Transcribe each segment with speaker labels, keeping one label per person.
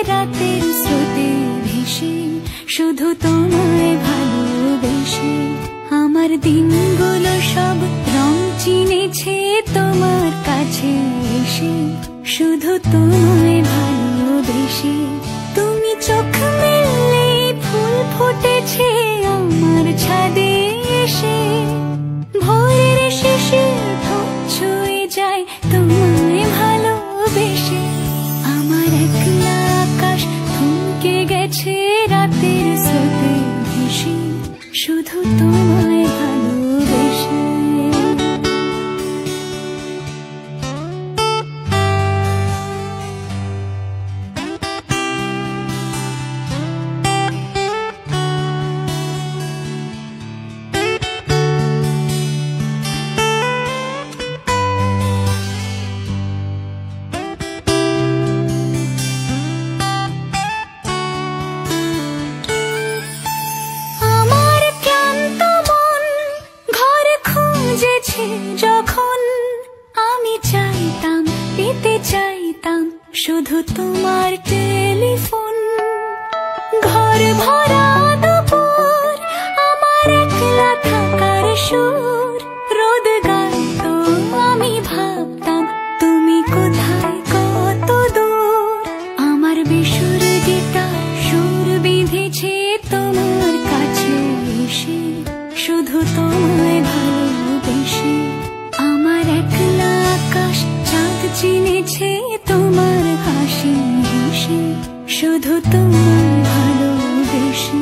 Speaker 1: রাতের স্রোতে ভেসে, শুধু তোমায় ভালোবেসে। আমার দিনগুলো সব রং চিনেছে তোমার কাছে এসে, শুধু তোমায় ভালোবেসে। তুমি চোখ মেললে ফুল ফুটেছে আমার ছাদে এসে, ভোরের শিশির ঠোঁট ছুঁয়ে যায় তোমায় ভালোবেসে। আমার একলা আকাশ থমকে গেছে রাতের স্রোতে ভেসে, শুধু তোমায় ভালোবেসে। যখন আমি চাইতাম, পেতে চাইতাম শুধু তোমার টেলিফোন। ঘর ভরা দুপুর, আমার একলা থাকার সুর, রোদ গাইতো আমি ভাবতাম তুমি কোথায় কত দূর। আমার বেসুর গিটার সুর বিঁধেছে তোমার কাছে এসে, শুধু তোমায় ভালোবেসে। আমার একলা আকাশ চাঁদ চিনেছে তোমার হাসি হেসে, শুধু তোমায় ভালোবেসে।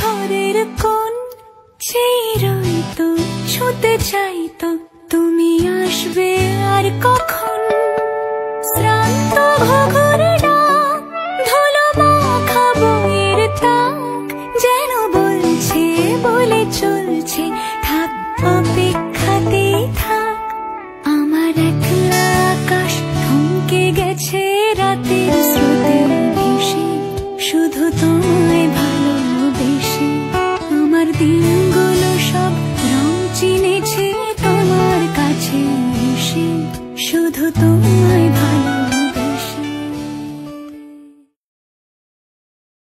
Speaker 1: ঘরের কোণ চেয়ে রইতো, ছুঁতে চাইতো